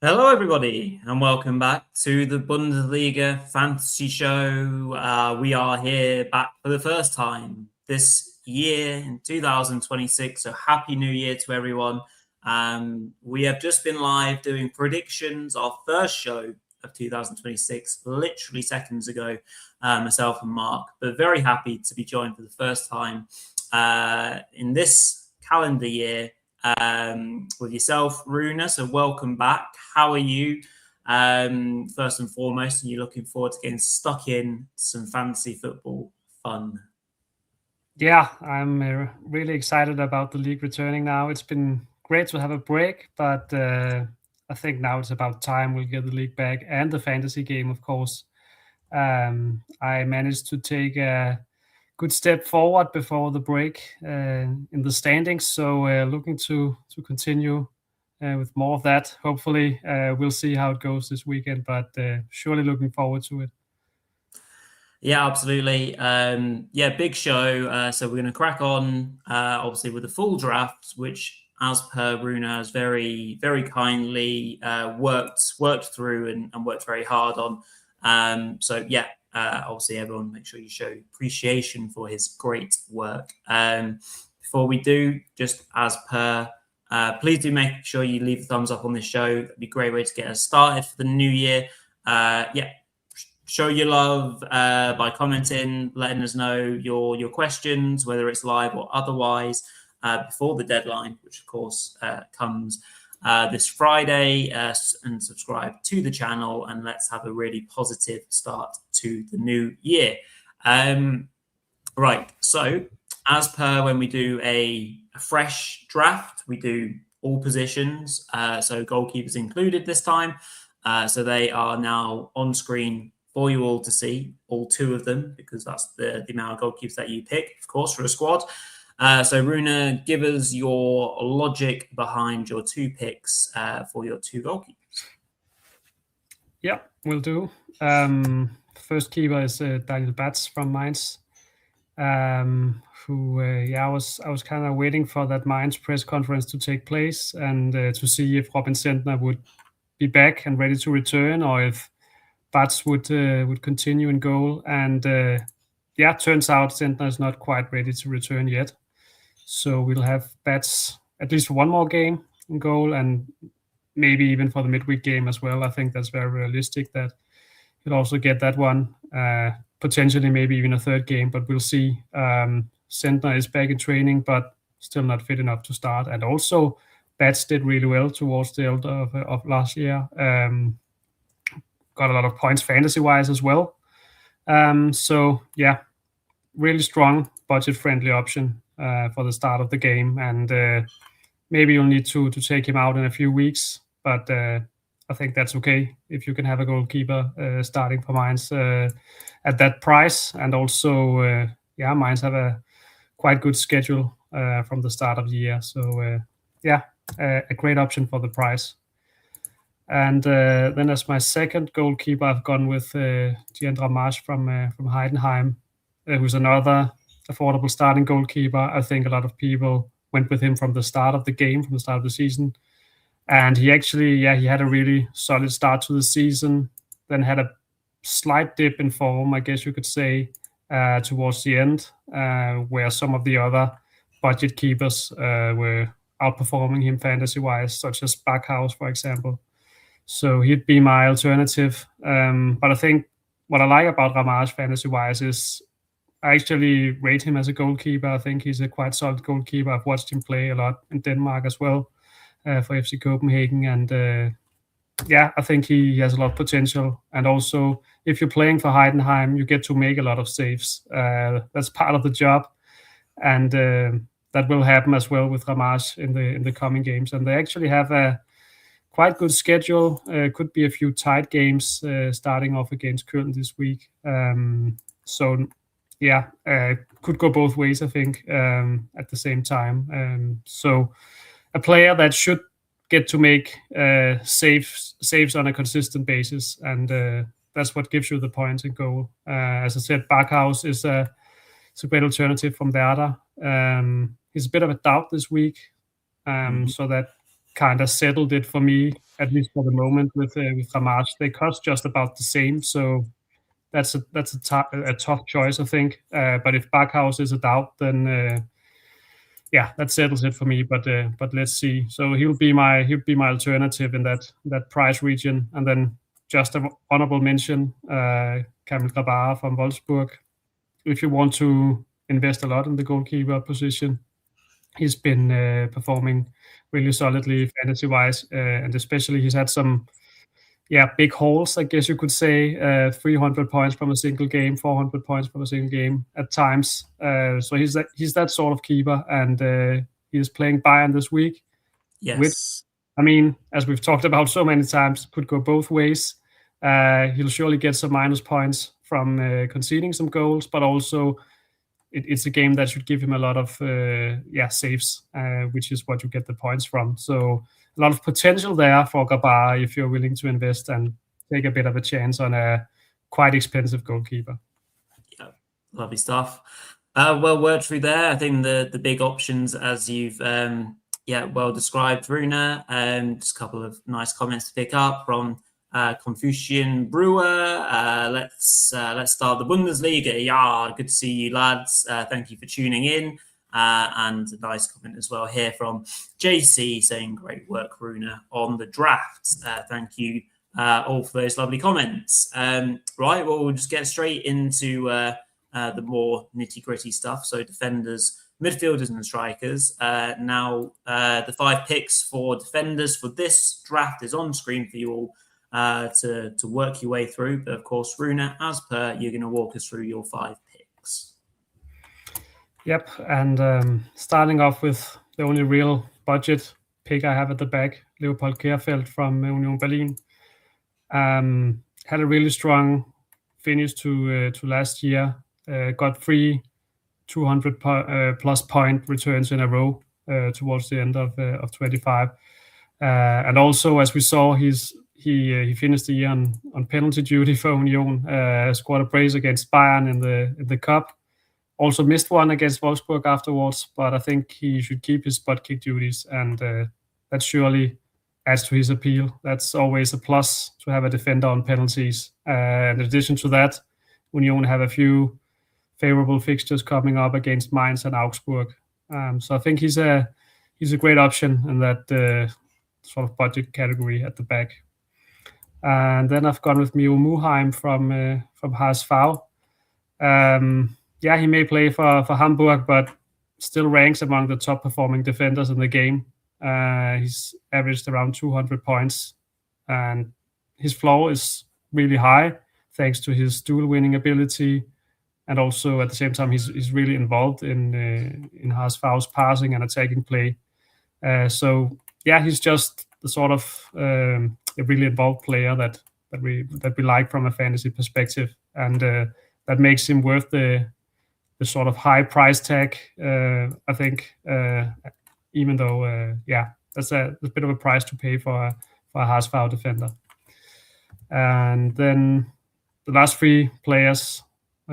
Hello, everybody, and welcome back to the Bundesliga Fantasy Show. We are here back for the first time this year in 2026. So, Happy New Year to everyone. We have just been live doing predictions, our first show of 2026, literally seconds ago, myself and Mark. But very happy to be joined for the first time in this calendar year with yourself, Rune. So welcome back. How are you? First and foremost, and you're looking forward to getting stuck in some fantasy football fun? Yeah, I'm really excited about the league returning now. It's been great to have a break, but I think now it's about time we'll get the league back and the fantasy game, of course. I managed to take a good step forward before the break in the standings, so looking to continue with more of that. Hopefully, we'll see how it goes this weekend, but surely looking forward to it. Yeah, absolutely. Big show. So we're going to crack on, obviously, with the full draft, which, as per Rune, has very, very kindly worked through and worked very hard on. Obviously, everyone make sure you show appreciation for his great work. Before we do, just as per, please do make sure you leave a thumbs up on this show. That'd be a great way to get us started for the new year. Show your love by commenting, letting us know your questions, whether it's live or otherwise, before the deadline, which of course comes this Friday, and subscribe to the channel, and let's have a really positive start to the new year. Right, so as per when we do a fresh draft, we do all positions, so goalkeepers included this time. So they are now on screen for you all to see, all two of them, because that's the amount of goalkeepers that you pick, of course, for a squad. So Rune, give us your logic behind your two picks for your two goalkeepers. Yeah, will do. First keeper is Daniel Batz from Mainz, who I was kind of waiting for that Mainz press conference to take place and to see if Robin Sentner would be back and ready to return, or if Batz would continue in goal. And turns out Sentner is not quite ready to return yet. So we'll have Batz at least for one more game in goal, and maybe even for the midweek game as well. I think that's very realistic that he'll also get that one. Potentially maybe even a third game, but we'll see. Sentner is back in training, but still not fit enough to start. And also, Batz did really well towards the end of last year. Got a lot of points fantasy-wise as well. Really strong, budget-friendly option for the start of the game. And maybe you'll need to take him out in a few weeks, but I think that's okay if you can have a goalkeeper starting for Mainz at that price. And also, Mainz have a quite good schedule from the start of the year. So, a great option for the price. And then as my second goalkeeper, I've gone with Gian Ramage from Heidenheim, who's another affordable starting goalkeeper. I think a lot of people went with him from the start of the game, from the start of the season. And he actually, he had a really solid start to the season, then had a slight dip in form, I guess you could say, towards the end, where some of the other budget keepers were outperforming him fantasy-wise, such as Backhouse, for example. So he'd be my alternative. But I think what I like about Ramage fantasy-wise is I actually rate him as a goalkeeper. I think he's a quite solid goalkeeper. I've watched him play a lot in Denmark as well for FC Copenhagen. And I think he has a lot of potential. And also, if you're playing for Heidenheim, you get to make a lot of saves. That's part of the job. And that will happen as well with Ramage in the coming games. And they actually have a quite good schedule. Could be a few tight games starting off against Köln this week. Could go both ways, I think, at the same time. So a player that should get to make saves on a consistent basis, and that's what gives you the points in goal. As I said, Backhouse is a great alternative from Werder. He's a bit of a doubt this week, so that kind of settled it for me at least for the moment with Ramage. They cost just about the same, so that's a tough choice, I think. But if Backhouse is a doubt, then that settles it for me. But let's see. So he'll be my alternative in that price region. And then just an honorable mention, Kamil Grabara from Wolfsburg. If you want to invest a lot in the goalkeeper position, he's been performing really solidly fantasy-wise, and especially he's had some big hauls, I guess you could say. 300 points from a single game, 400 points from a single game at times. So he's that sort of keeper, and he's playing Bayern this week. Yes. Which, I mean, as we've talked about so many times, could go both ways. He'll surely get some minus points from conceding some goals, but also it's a game that should give him a lot of saves, which is what you get the points from. So a lot of potential there for Grabara if you're willing to invest and take a bit of a chance on a quite expensive goalkeeper. Yeah, lovely stuff. Well worked through there. I think the big options, as you've well described, Rune. Just a couple of nice comments to pick up from Confucian Brewer. Let's start the Bundesliga. Yeah, good to see you, lads. Thank you for tuning in. And a nice comment as well here from JC saying, great work, Rune, on the draft. Thank you all for those lovely comments. Right, well, we'll just get straight into the more nitty-gritty stuff. So defenders, midfielders and strikers. Now, the 5 picks for defenders for this draft is on screen for you all to work your way through. But of course, Rune, as per, you're going to walk us through your 5 picks. Yep, and starting off with the only real budget pick I have at the back, Leopold Kjærfeldt from Union Berlin. Had a really strong finish to last year. Got 3 200 plus point returns in a row towards the end of 25. And also, as we saw, he finished the year on penalty duty for Union. Scored a brace against Bayern in the cup. Also missed one against Wolfsburg afterwards, but I think he should keep his spot kick duties, and that surely adds to his appeal. That's always a plus to have a defender on penalties. In addition to that, Union have a few favorable fixtures coming up against Mainz and Augsburg. So I think he's a great option in that sort of budget category at the back. And then I've gone with Mio Muheim from HSV. He may play for Hamburg, but still ranks among the top performing defenders in the game. He's averaged around 200 points, and his floor is really high thanks to his duel winning ability, and also at the same time he's really involved in HSV's passing and attacking play. He's just the sort of a really involved player that we like from a fantasy perspective, and that makes him worth the sort of high price tag, I think, even though, that's a bit of a price to pay for a HSV defender. And then the last 3 players,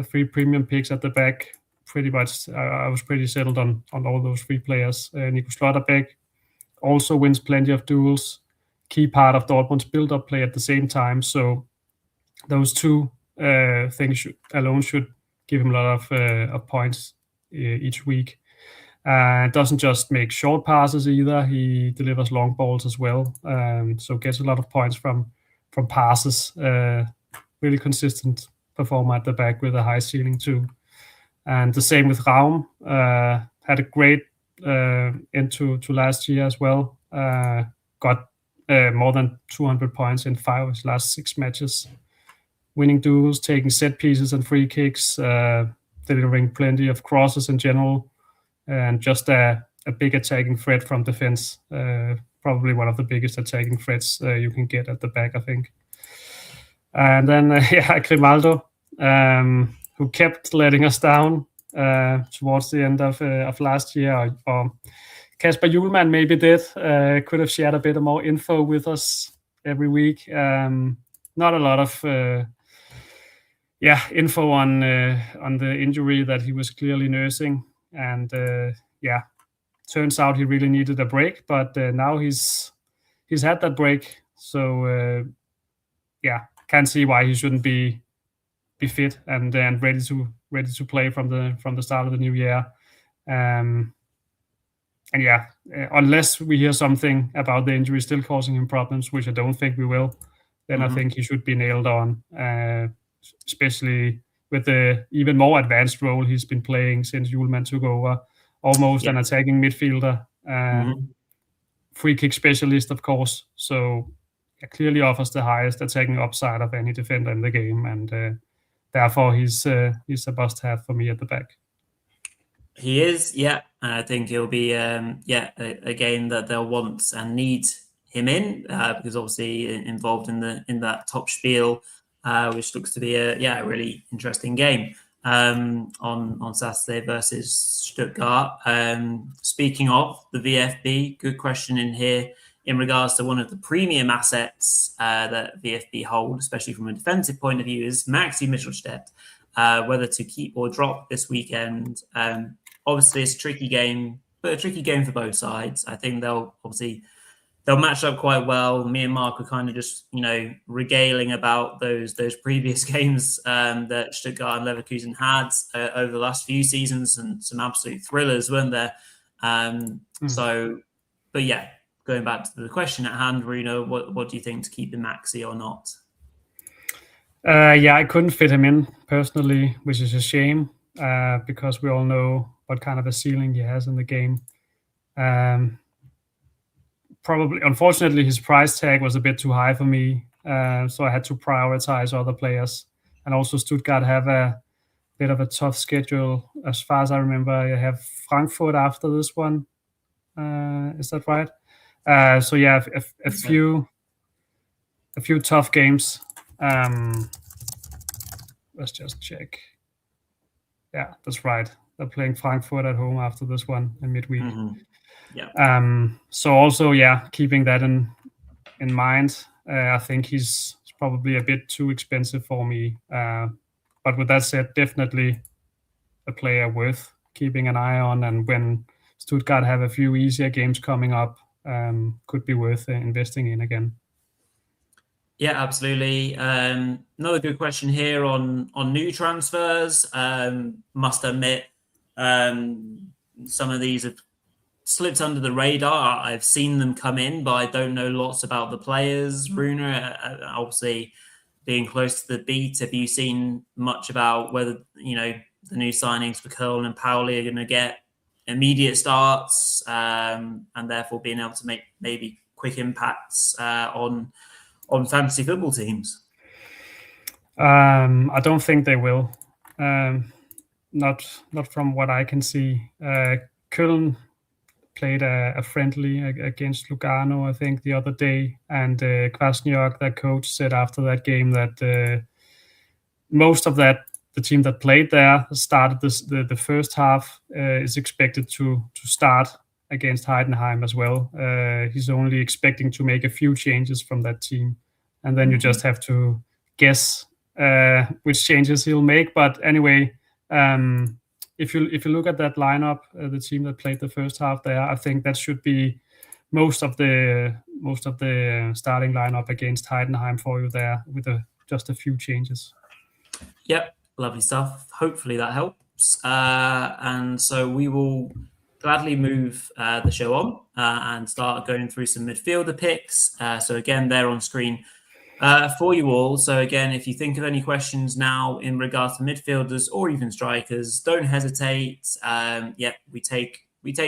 3 premium picks at the back, pretty much, I was pretty settled on all those 3 players. Nico Schlotterbeck also wins plenty of duels, key part of Dortmund's build-up play at the same time. So those 2 things alone should give him a lot of points each week. Doesn't just make short passes either. He delivers long balls as well. So gets a lot of points from passes. Really consistent performer at the back with a high ceiling too. And the same with Raum. Had a great end to last year as well. Got more than 200 points in 5 of his last 6 matches. Winning duels, taking set pieces and free kicks, delivering plenty of crosses in general, and just a big attacking threat from defense. Probably one of the biggest attacking threats you can get at the back, I think. And then, Grimaldo, who kept letting us down towards the end of last year. Or Kasper Hjulmand maybe did. Could have shared a bit more info with us every week. Not a lot of info on the injury that he was clearly nursing, and turns out he really needed a break. But now he's had that break, So can't see why he shouldn't be fit and ready to play from the start of the new year. Unless we hear something about the injury still causing him problems, which I don't think we will, then I think he should be nailed on, especially with the even more advanced role he's been playing since Hjulmand took over, almost an attacking midfielder, free kick specialist, of course. So clearly offers the highest attacking upside of any defender in the game, and therefore he's a must-have for me at the back. He is, yeah. I think he'll be, a game that they'll want and need him in, because obviously involved in that top spiel, which looks to be a really interesting game on Saturday versus Stuttgart. Speaking of the VfB, good question in here in regards to one of the premium assets that VfB hold, especially from a defensive point of view, is Maxi Mittelstädt. Whether to keep or drop this weekend. Obviously, it's a tricky game, but a tricky game for both sides. I think they'll match up quite well. Me and Mark were kind of just, regaling about those previous games that Stuttgart and Leverkusen had over the last few seasons, and some absolute thrillers, weren't there? But yeah, going back to the question at hand, Rune, what do you think to keep him Maxi or not? I couldn't fit him in personally, which is a shame, because we all know what kind of a ceiling he has in the game. Unfortunately, his price tag was a bit too high for me, so I had to prioritize other players. And also Stuttgart have a bit of a tough schedule. As far as I remember, I have Frankfurt after this one. Is that right? A few tough games. Let's just check. Yeah, that's right. They're playing Frankfurt at home after this one in midweek. So also, keeping that in mind, I think he's probably a bit too expensive for me. But with that said, definitely a player worth keeping an eye on. And when Stuttgart have a few easier games coming up, could be worth investing in again. Yeah, absolutely. Another good question here on new transfers. Must admit, some of these have slipped under the radar. I've seen them come in, but I don't know lots about the players. Rune, obviously being close to the beat, have you seen much about whether, the new signings for Köln and Pauli are going to get immediate starts, and therefore being able to make maybe quick impacts on fantasy football teams? I don't think they will. Not from what I can see. Köln played a friendly against Lugano, I think, the other day, and Kwasniok, their coach, said after that game that most of the team that played there started the first half is expected to start against Heidenheim as well. He's only expecting to make a few changes from that team, and then you just have to guess which changes he'll make. But anyway, if you look at that lineup, the team that played the first half there, I think that should be most of the starting lineup against Heidenheim for you there, with just a few changes. Yep, lovely stuff. Hopefully that helps. And so we will gladly move the show on and start going through some midfielder picks. So again, they're on screen for you all. So again, if you think of any questions now in regards to midfielders or even strikers, don't hesitate. We take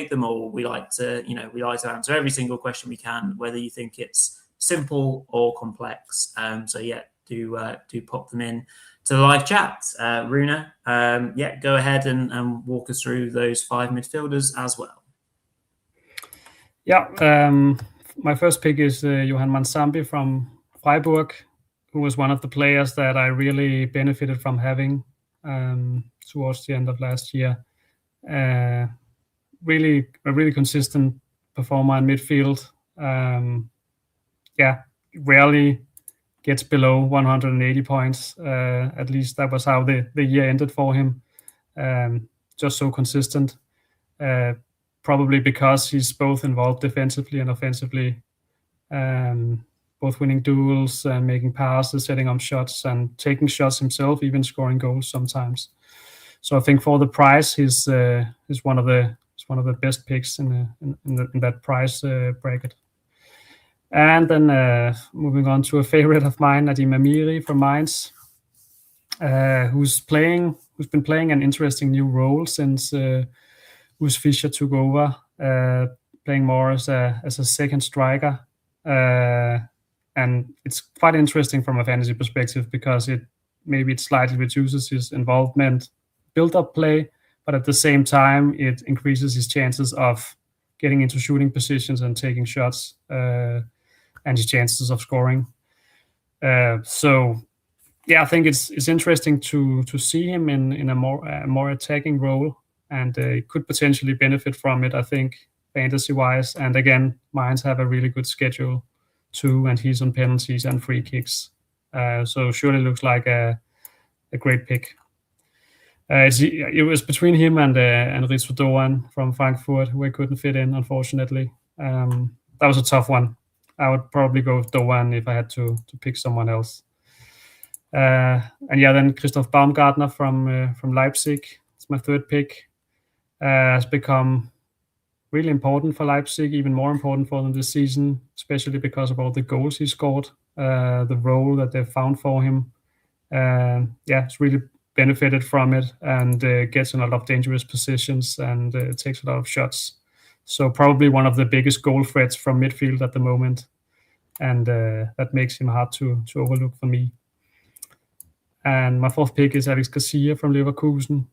them all. We like to answer every single question we can, whether you think it's simple or complex. Do pop them in to the live chat. Rune, go ahead and walk us through those 5 midfielders as well. My first pick is Johan Mansambi from Freiburg, who was one of the players that I really benefited from having towards the end of last year. A really consistent performer in midfield. Rarely gets below 180 points. At least that was how the year ended for him. Just so consistent. Probably because he's both involved defensively and offensively. both winning duels and making passes, setting up shots, and taking shots himself, even scoring goals sometimes. So I think for the price, he's one of the best picks in that price bracket. And then moving on to a favorite of mine, Nadim Amiri from Mainz, who's been playing an interesting new role since Urs Fischer took over, playing more as a second striker. And it's quite interesting from a fantasy perspective because it slightly reduces his involvement, build-up play, but at the same time, it increases his chances of getting into shooting positions and taking shots, and his chances of scoring. So yeah, I think it's interesting to see him in a more attacking role, and could potentially benefit from it, I think, fantasy-wise. And again, Mainz have a really good schedule too, and he's on penalties and free kicks. So surely looks like a great pick. It was between him and Ritsu Doan from Frankfurt, who I couldn't fit in, unfortunately. That was a tough one. I would probably go with Doan if I had to pick someone else. And yeah, then Christoph Baumgartner from Leipzig. It's my third pick. Has become really important for Leipzig, even more important for them this season, especially because of all the goals he scored, the role that they've found for him. It's really benefited from it, and gets in a lot of dangerous positions, and takes a lot of shots. So probably one of the biggest goal threats from midfield at the moment, and that makes him hard to overlook for me. And my fourth pick is Alex Garcia from Leverkusen,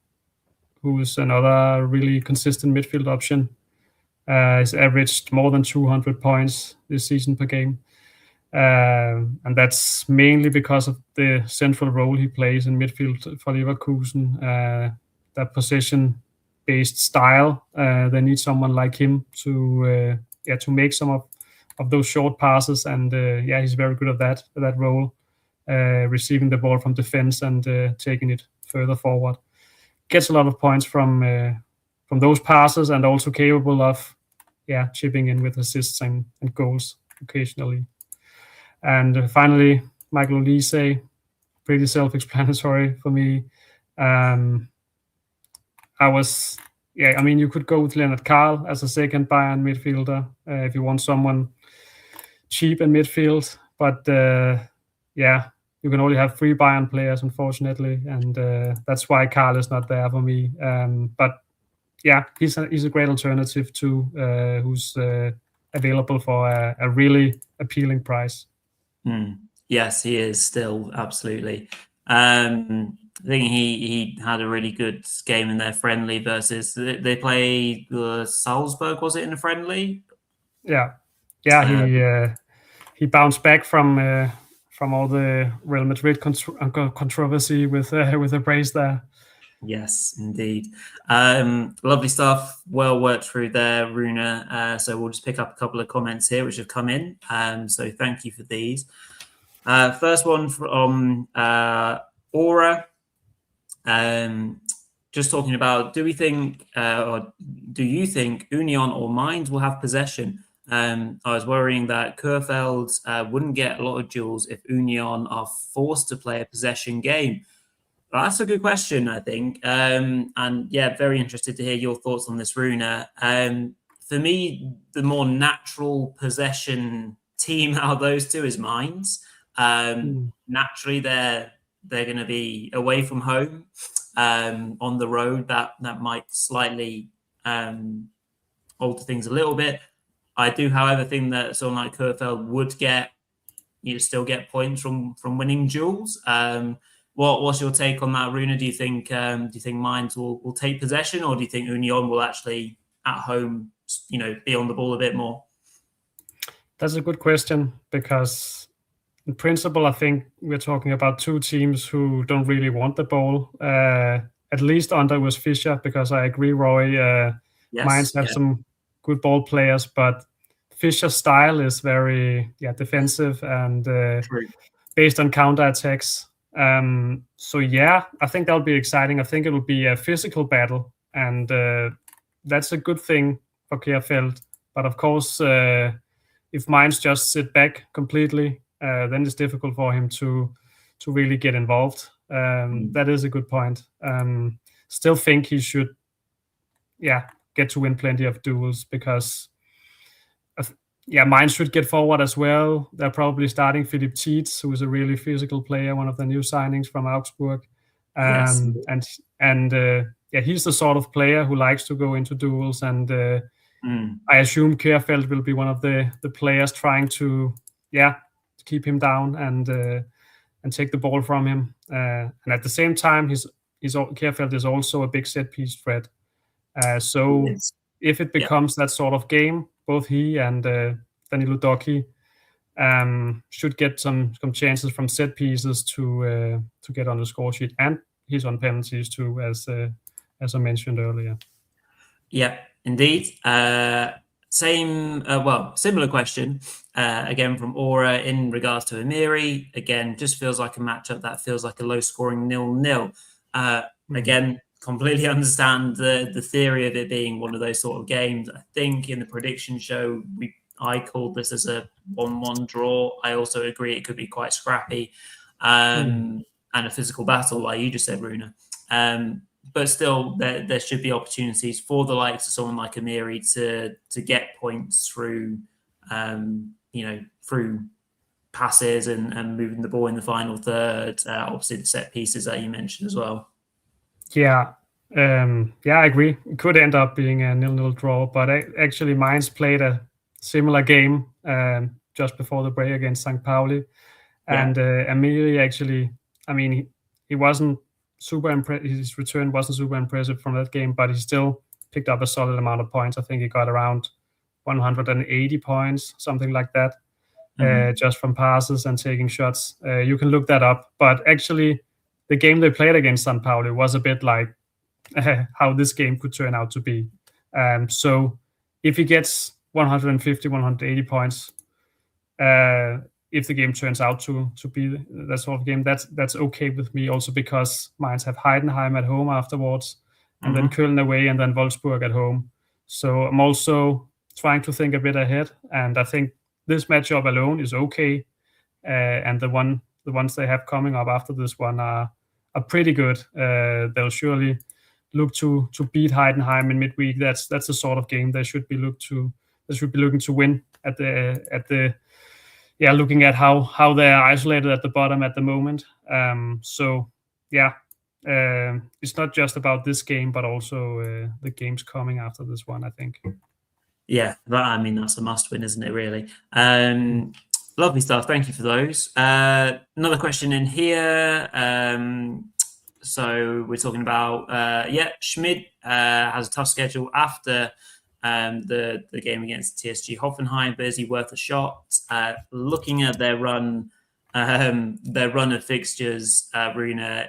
who is another really consistent midfield option. He's averaged more than 200 points this season per game. And that's mainly because of the central role he plays in midfield for Leverkusen. That possession-based style, they need someone like him to make some of those short passes, and he's very good at that role, receiving the ball from defense and taking it further forward. Gets a lot of points from those passes, and also capable of chipping in with assists and goals occasionally. And finally, Michael Olise, pretty self-explanatory for me. You could go with Leonard Karl as a second Bayern midfielder if you want someone cheap in midfield. But you can only have 3 Bayern players, unfortunately, and that's why Karl is not there for me. But he's a great alternative too, who's available for a really appealing price. Yes, he is still, absolutely. I think he had a really good game in their friendly versus they play Salzburg, was it, in a friendly? He bounced back from all the Real Madrid controversy with the praise there. Yes, indeed. Lovely stuff. Well worked through there, Rune. So we'll just pick up a couple of comments here which have come in. So thank you for these. First one from Aura. Just talking about, do you think Union or Mainz will have possession? I was worrying that Kurfeld wouldn't get a lot of duels if Union are forced to play a possession game. Well, that's a good question, I think. And very interested to hear your thoughts on this, Rune. For me, the more natural possession team out of those two is Mainz. Naturally, they're going to be away from home, on the road. That might slightly alter things a little bit. I do, however, think that someone like Kurfeld would still get points from winning duels. What's your take on that, Rune? Do you think Mainz will take possession, or do you think Union will actually at home, be on the ball a bit more? That's a good question, because in principle, I think we're talking about two teams who don't really want the ball, at least under Urs Fischer, because I agree, Rory. Mainz have some good ball players, but Fischer's style is very defensive and based on counterattacks. I think that'll be exciting. I think it'll be a physical battle, and that's a good thing for Kerfeld. But of course, if Mainz just sit back completely, then it's difficult for him to really get involved. That is a good point. Still think he should, get to win plenty of duels because, Mainz should get forward as well. They're probably starting Philipp Tietz, who is a really physical player, one of the new signings from Augsburg. Yes. He's the sort of player who likes to go into duels, and I assume Kjærfeldt will be one of the players trying to keep him down and take the ball from him. And at the same time, Kjærfeldt is also a big set piece threat. So if it becomes that sort of game, both he and Danilo Doki should get some chances from set pieces to get on the score sheet, and he's on penalties too, as I mentioned earlier. Yeah, indeed. Similar question again from Aura in regards to Amiri. Again, just feels like a matchup that feels like a low-scoring 0-0. Again, completely understand the theory of it being one of those sort of games. I think in the prediction show, I called this as a 1-1 draw. I also agree it could be quite scrappy and a physical battle, like you just said, Rune. But still, there should be opportunities for the likes of someone like Amiri to get points through, through passes and moving the ball in the final third. Obviously, the set pieces that you mentioned as well. Yeah, I agree. It could end up being a 0-0 draw, but actually, Mainz played a similar game just before the break against St. Pauli, and Amiri actually, he wasn't super impressive. His return wasn't super impressive from that game, but he still picked up a solid amount of points. I think he got around 180 points, something like that, just from passes and taking shots. You can look that up, but actually, the game they played against St. Pauli was a bit like how this game could turn out to be. So if he gets 150, 180 points, if the game turns out to be that sort of game, that's okay with me. Also because Mainz have Heidenheim at home afterwards, and then Köln away, and then Wolfsburg at home. So I'm also trying to think a bit ahead, and I think this matchup alone is okay. And the ones they have coming up after this one are pretty good. They'll surely look to beat Heidenheim in midweek. That's the sort of game they should be looking to win at the looking at how they're isolated at the bottom at the moment. It's not just about this game, but also the games coming after this one, I think. Yeah, that's a must win, isn't it, really? Lovely stuff. Thank you for those. Another question in here. So we're talking about, Schmid has a tough schedule after the game against TSG Hoffenheim, but is he worth a shot? Looking at their run of fixtures, Rune,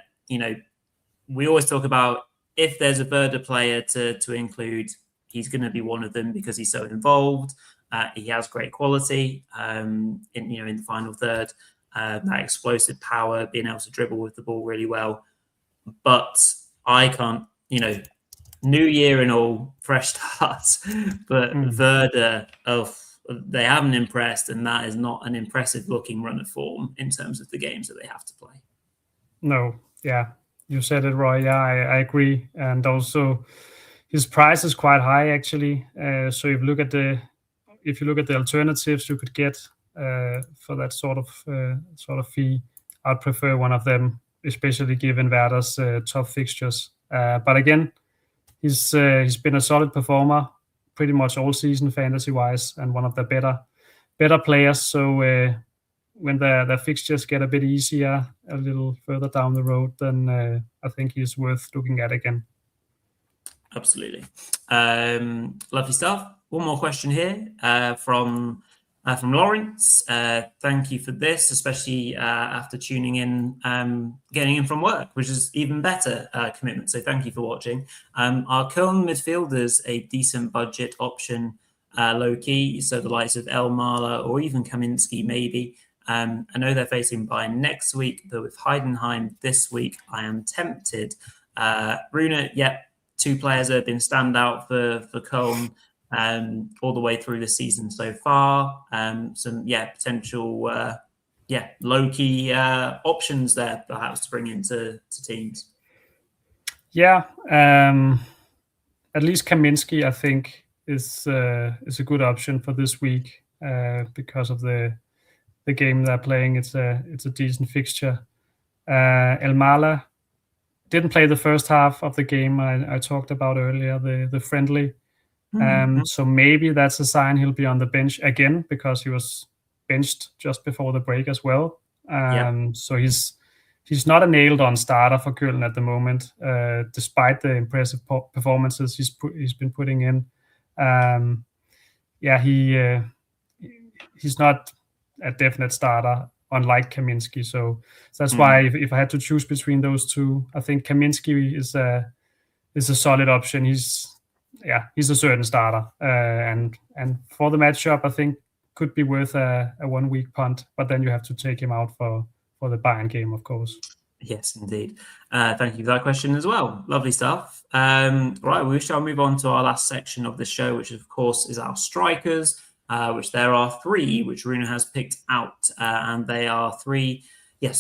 we always talk about if there's a Werder player to include, he's going to be one of them because he's so involved. He has great quality in the final third, that explosive power, being able to dribble with the ball really well. But I can't, new year and all, fresh starts. But Werder, they haven't impressed, and that is not an impressive looking run of form in terms of the games that they have to play. No, yeah, you said it, Roy. Yeah, I agree. And also, his price is quite high, actually. So if you look at the alternatives you could get for that sort of fee, I'd prefer one of them, especially given Werder's tough fixtures. But again, he's been a solid performer pretty much all season fantasy-wise, and one of the better players. So when the fixtures get a bit easier, a little further down the road, then I think he's worth looking at again. Absolutely. Lovely stuff. One more question here from Lawrence. Thank you for this, especially after tuning in, getting in from work, which is even better commitment. So thank you for watching. Are Köln midfielders a decent budget option, low key? So the likes of Elmala or even Kaminski, maybe. I know they're facing Bayern next week, but with Heidenheim this week, I am tempted. Rune, two players that have been standout for Köln. all the way through the season so far. Some potential low-key options there perhaps to bring into teams. Yeah, at least Kaminsky, I think, is a good option for this week because of the game they're playing. It's a decent fixture. Elmala didn't play the first half of the game I talked about earlier, the friendly. So maybe that's a sign he'll be on the bench again because he was benched just before the break as well. So he's not a nailed-on starter for Köln at the moment, despite the impressive performances he's been putting in. He's not a definite starter, unlike Kaminsky. So that's why if I had to choose between those two, I think Kaminsky is a solid option. He's a certain starter, and for the matchup, I think could be worth a 1 week punt. But then you have to take him out for the Bayern game, of course. Yes, indeed. Thank you for that question as well. Lovely stuff. Right, we shall move on to our last section of the show, which of course is our strikers, which there are 3, which Rune has picked out, and they are 3,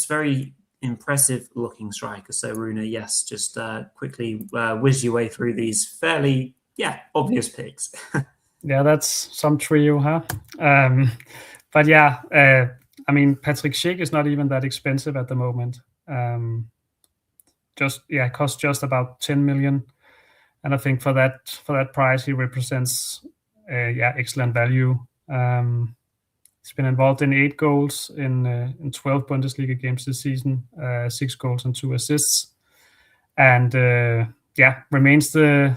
very impressive looking strikers. So Rune, just quickly whiz your way through these fairly obvious picks. Yeah, that's some trio, huh? But I mean, Patrick Schick is not even that expensive at the moment. Costs just about 10 million, and I think for that price he represents excellent value. He's been involved in 8 goals in 12 Bundesliga games this season, 6 goals and 2 assists, and remains the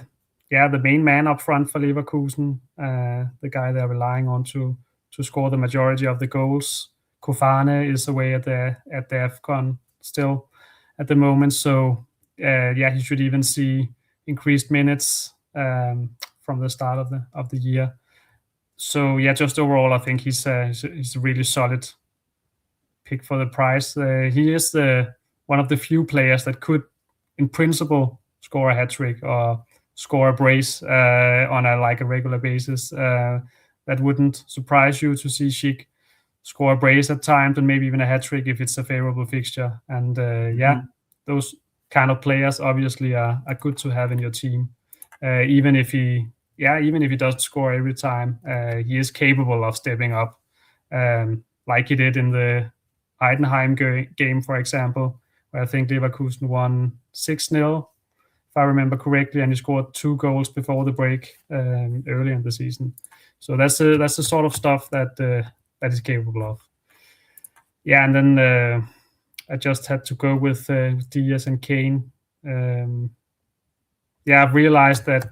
main man up front for Leverkusen, the guy they're relying on to score the majority of the goals. Kofane is away at the AFCON still at the moment, so he should even see increased minutes from the start of the year. So just overall, I think he's a really solid pick for the price. He is one of the few players that could, in principle, score a hat trick or score a brace on a regular basis. That wouldn't surprise you to see Schick score a brace at times and maybe even a hat trick if it's a favorable fixture. And those kind of players obviously are good to have in your team, even if he doesn't score every time. He is capable of stepping up, like he did in the Heidenheim game, for example, where I think Leverkusen won 6-0, if I remember correctly, and he scored 2 goals before the break early in the season. So that's the sort of stuff that he's capable of. Yeah, and then I just had to go with Diaz and Kane. I've realized that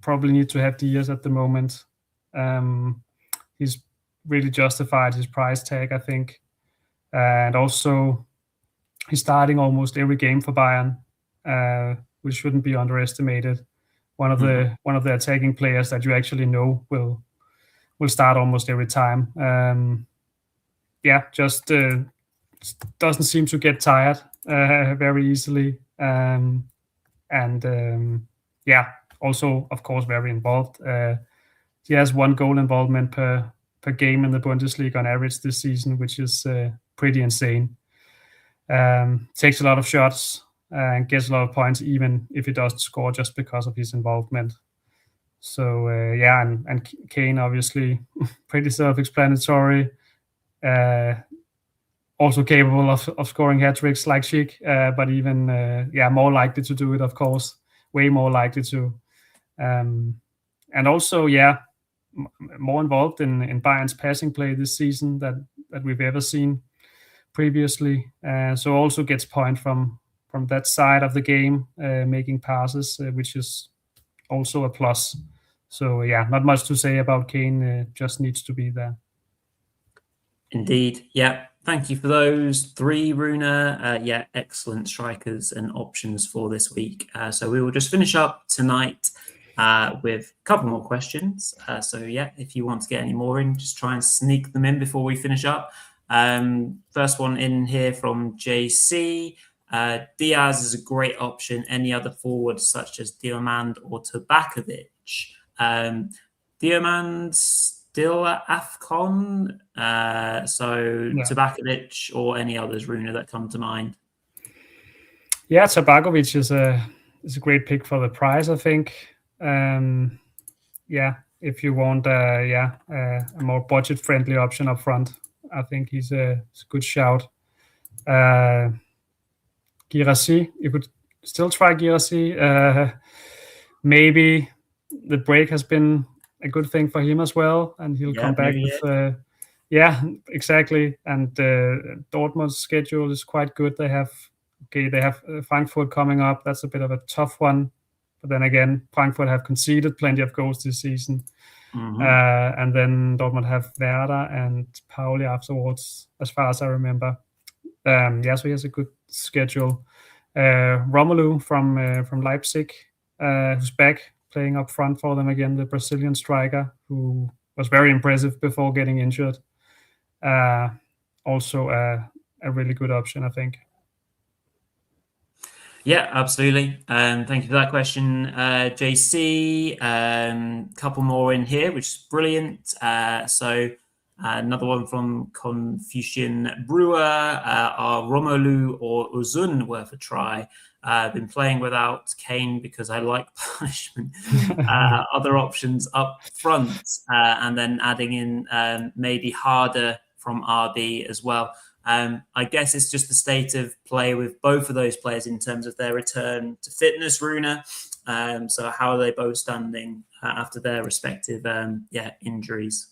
probably need to have Diaz at the moment. He's really justified his price tag, I think, and also he's starting almost every game for Bayern, which shouldn't be underestimated. One of the attacking players that you actually know will start almost every time. Just doesn't seem to get tired very easily, also of course very involved. He has 1 goal involvement per game in the Bundesliga on average this season, which is pretty insane. Takes a lot of shots and gets a lot of points, even if he doesn't score, just because of his involvement. So and Kane obviously pretty self-explanatory. Also capable of scoring hat tricks like Schick, but even more likely to do it, of course, way more likely to. And also more involved in Bayern's passing play this season that we've ever seen previously. So also gets point from that side of the game, making passes, which is also a plus. So not much to say about Kane. Just needs to be there. Indeed. Thank you for those 3, Rune. Excellent strikers and options for this week. So we will just finish up tonight with a couple more questions. If you want to get any more in, just try and sneak them in before we finish up. First one in here from JC. Diaz is a great option. Any other forwards such as Diamand or Tabakovic? Dioman still at AFCON. So Tabakovic or any others, Rune, that come to mind? Yeah, Tabakovic is a great pick for the price, I think. If you want a more budget-friendly option up front, I think he's a good shout. Guirassy, you could still try Guirassy. Maybe the break has been a good thing for him as well, and he'll come back with exactly. And Dortmund's schedule is quite good. They have Frankfurt coming up. That's a bit of a tough one, but then again, Frankfurt have conceded plenty of goals this season. And then Dortmund have Werder and Pauli afterwards, as far as I remember. So he has a good schedule. Romelu from Leipzig, who's back playing up front for them again, the Brazilian striker who was very impressive before getting injured. Also a really good option, I think. Yeah, absolutely. Thank you for that question, JC. Couple more in here, which is brilliant. So another one from Confucian Brewer. Are Romelu or Uzun worth a try? Been playing without Kane because I like punishment. Other options up front, and then adding in maybe Harder from RB as well. I guess it's just the state of play with both of those players in terms of their return to fitness, Rune. So how are they both standing after their respective injuries?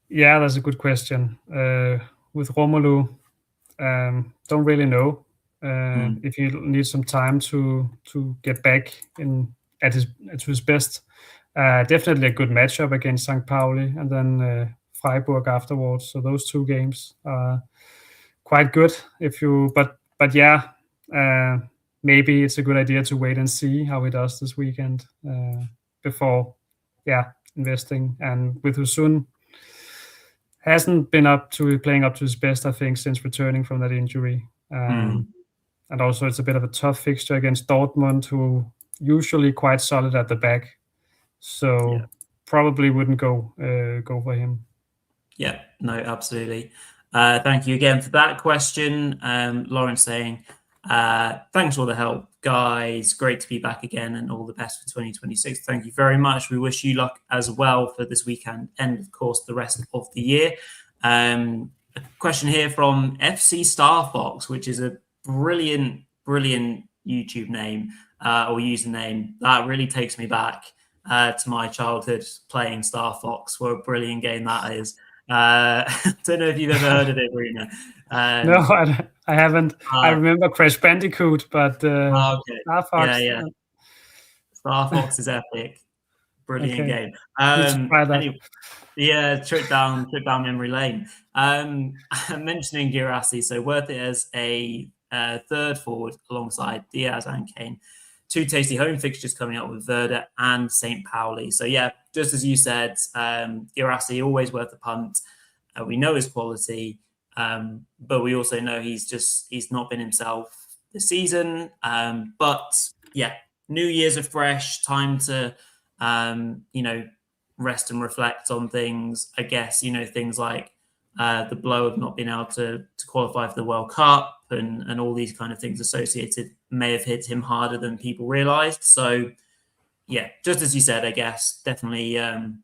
Yeah, that's a good question. With Romelu, don't really know if he needs some time to get back to his best. Definitely a good matchup against St. Pauli and then Freiburg afterwards. So those two games are quite good. Maybe it's a good idea to wait and see how he does this weekend before investing. And with Uzun, hasn't been playing up to his best, I think, since returning from that injury. And also it's a bit of a tough fixture against Dortmund, who usually quite solid at the back. So probably wouldn't go for him. Yeah, no, absolutely. Thank you again for that question. Lawrence saying, thanks for all the help, guys. Great to be back again and all the best for 2026. Thank you very much. We wish you luck as well for this weekend and, of course, the rest of the year. A question here from FC Star Fox, which is a brilliant YouTube name or username. That really takes me back to my childhood playing Star Fox. What a brilliant game that is. Don't know if you've ever heard of it, Rune. No, I haven't. I remember Crash Bandicoot, but okay. Star Fox. Yeah. Star Fox is epic. Brilliant game. Try that. Anyway, trip down memory lane. Mentioning Guirassy, so worth it as a third forward alongside Diaz and Kane. Two tasty home fixtures coming up with Werder and St. Pauli. So yeah, just as you said, Guirassy always worth a punt. We know his quality, but we also know he's not been himself this season. But yeah, New Year's are fresh, time to rest and reflect on things. I guess things like the blow of not being able to qualify for the World Cup and all these kind of things associated may have hit him harder than people realized. So yeah, just as you said, I guess definitely an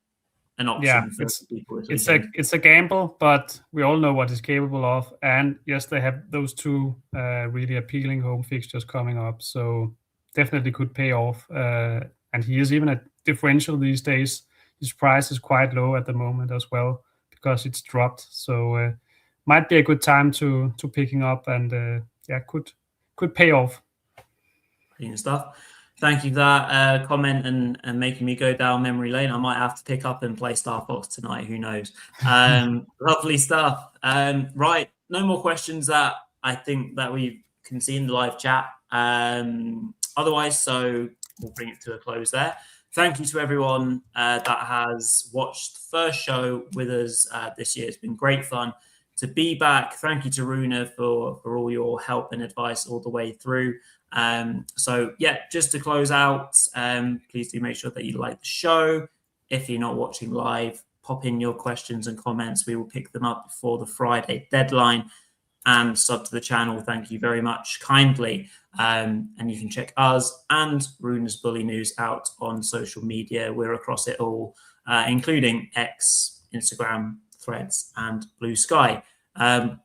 option for people. It's a gamble, but we all know what he's capable of. And yes, they have those two really appealing home fixtures coming up. So definitely could pay off. And he is even a differential these days. His price is quite low at the moment as well because it's dropped. So might be a good time to picking up and could pay off. Brilliant stuff. Thank you for that comment and making me go down memory lane. I might have to pick up and play Star Fox tonight. Who knows? Lovely stuff. Right. No more questions that I think that we can see in the live chat. Otherwise, so we'll bring it to a close there. Thank you to everyone that has watched the first show with us this year. It's been great fun to be back. Thank you to Rune for all your help and advice all the way through. So yeah, just to close out, please do make sure that you like the show. If you're not watching live, pop in your questions and comments. We will pick them up before the Friday deadline. And sub to the channel. Thank you very much kindly. And you can check us and Rune's Bulinews out on social media. We're across it all, including X, Instagram, Threads, and Blue Sky.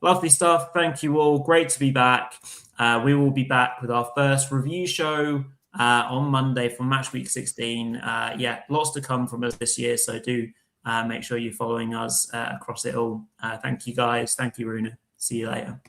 Lovely stuff. Thank you all. Great to be back. We will be back with our first review show on Monday for match week 16. Yeah, lots to come from us this year. So do make sure you're following us across it all. Thank you, guys. Thank you, Rune. See you later.